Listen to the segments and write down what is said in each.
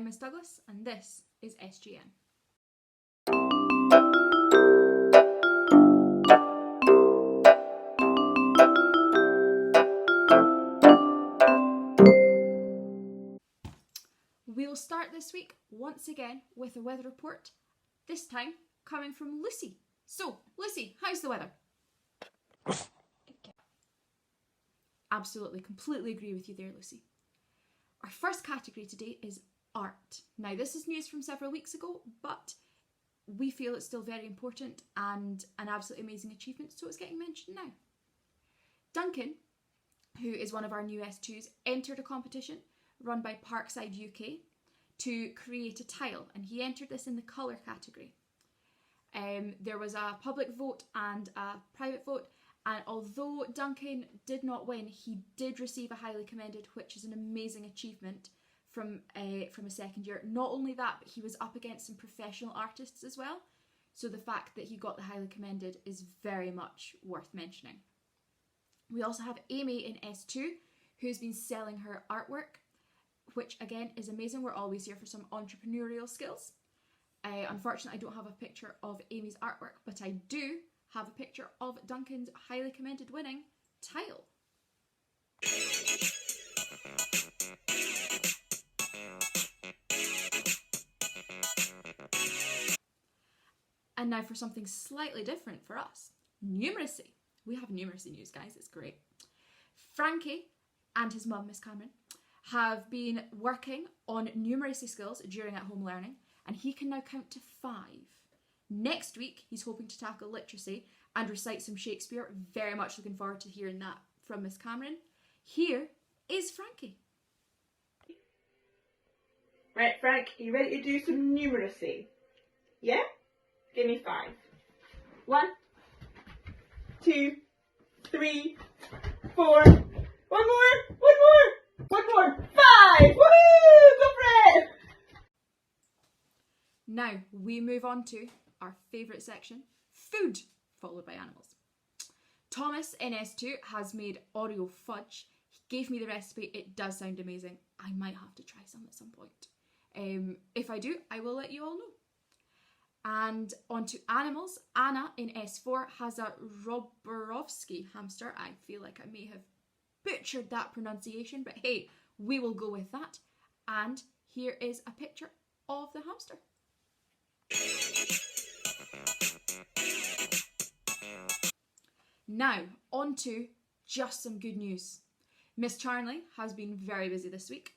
I'm Miss Douglas, and this is SGN. We'll start this week once again with a weather report, this time coming from Lucy. So, Lucy, how's the weather? Absolutely, completely agree with you there, Lucy. Our first category today is art. Now, this is news from several weeks ago, but we feel it's still very important and an absolutely amazing achievement, so it's getting mentioned now. Duncan, who is one of our new S2s, entered a competition run by Parkside UK to create a tile, and he entered this in the colour category. There was a public vote and a private vote, and although Duncan did not win, he did receive a highly commended, which is an amazing achievement from a second year. Not only that, but he was up against some professional artists as well, so the fact that he got the highly commended is very much worth mentioning. We also have Amy in S2, who's been selling her artwork, which again is amazing. We're always here for some entrepreneurial skills. Unfortunately, I don't have a picture of Amy's artwork, but I do have a picture of Duncan's highly commended winning tile. And now for something slightly different for us, numeracy. We have numeracy news, guys, it's great. Frankie and his mum, Miss Cameron, have been working on numeracy skills during at-home learning, and he can now count to 5. Next week, he's hoping to tackle literacy and recite some Shakespeare. Very much looking forward to hearing that from Miss Cameron. Here is Frankie. Right, Frank, are you ready to do some numeracy? Yeah? Give me 5. 1, 2, 3, 4. One more. 5! Woohoo! Go for it! Now, we move on to our favourite section, food, followed by animals. Thomas in S2 has made Oreo fudge. He gave me the recipe. It does sound amazing. I might have to try some at some point. If I do, I will let you all know. And on to animals. Anna in S4 has a Roborovsky hamster. I feel like I may have butchered that pronunciation, but hey, we will go with that. And here is a picture of the hamster. Now, on to just some good news. Miss Charnley has been very busy this week.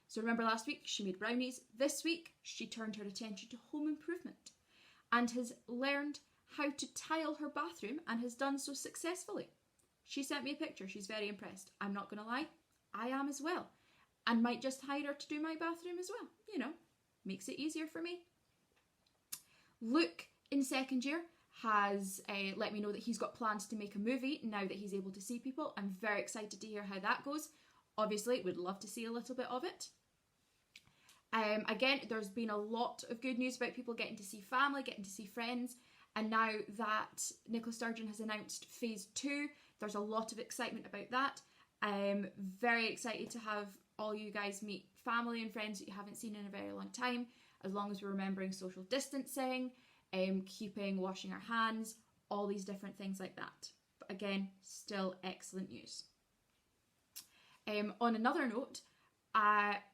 So remember last week, she made brownies. This week, she turned her attention to home improvement and has learned how to tile her bathroom and has done so successfully. She sent me a picture. She's very impressed. I'm not going to lie, I am as well. And might just hire her to do my bathroom as well. You know, makes it easier for me. Luke in second year has let me know that he's got plans to make a movie now that he's able to see people. I'm very excited to hear how that goes. Obviously, would love to see a little bit of it. Again, there's been a lot of good news about people getting to see family, getting to see friends. And now that Nicola Sturgeon has announced phase 2, there's a lot of excitement about that. I'm very excited to have all you guys meet family and friends that you haven't seen in a very long time, as long as we're remembering social distancing, washing our hands, all these different things like that. But again, still excellent news. On another note,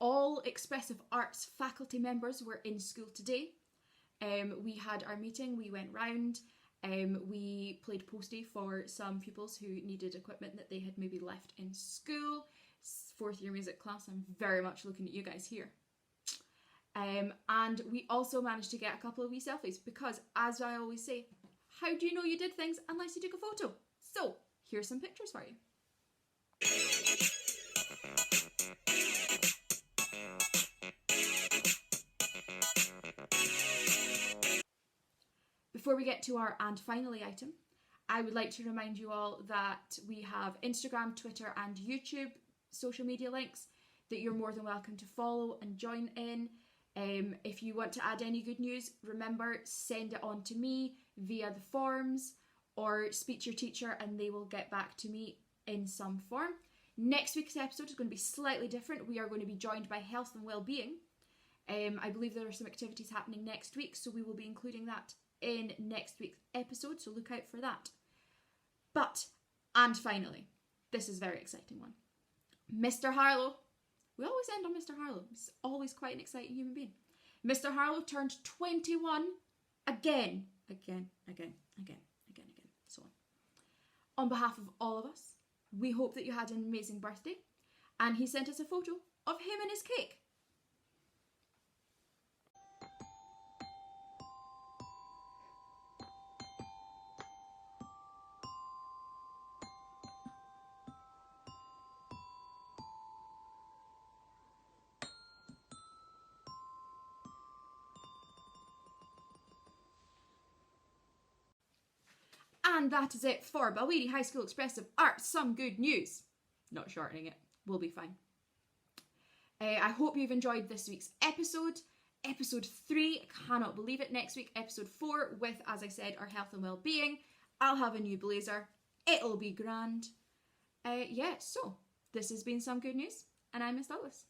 all Expressive Arts faculty members were in school today. We had our meeting, we went round, we played postie for some pupils who needed equipment that they had maybe left in school. 4th year music class, I'm very much looking at you guys here. And we also managed to get a couple of wee selfies because, as I always say, how do you know you did things unless you took a photo? So, here's some pictures for you. Before we get to our and finally item, I would like to remind you all that we have Instagram, Twitter and YouTube social media links that you're more than welcome to follow and join in. If you want to add any good news, remember, send it on to me via the forms or speak to your teacher and they will get back to me in some form. Next week's episode is going to be slightly different. We are going to be joined by Health and Wellbeing. I believe there are some activities happening next week, so we will be including that in next week's episode, so look out for that. But, and finally, this is a very exciting one. Mr. Harlow. We always end on Mr. Harlow. He's always quite an exciting human being. Mr. Harlow turned 21 again. So on behalf of all of us, we hope that you had an amazing birthday. And he sent us a photo of him and his cake. And that is it for Balwearie High School Expressive Arts. Some good news. Not shortening it. We'll be fine. I hope you've enjoyed this week's episode. Episode 3, cannot believe it. Next week, episode 4, with, as I said, our health and well-being. I'll have a new blazer. It'll be grand. So this has been Some Good News, and I'm Miss Douglas.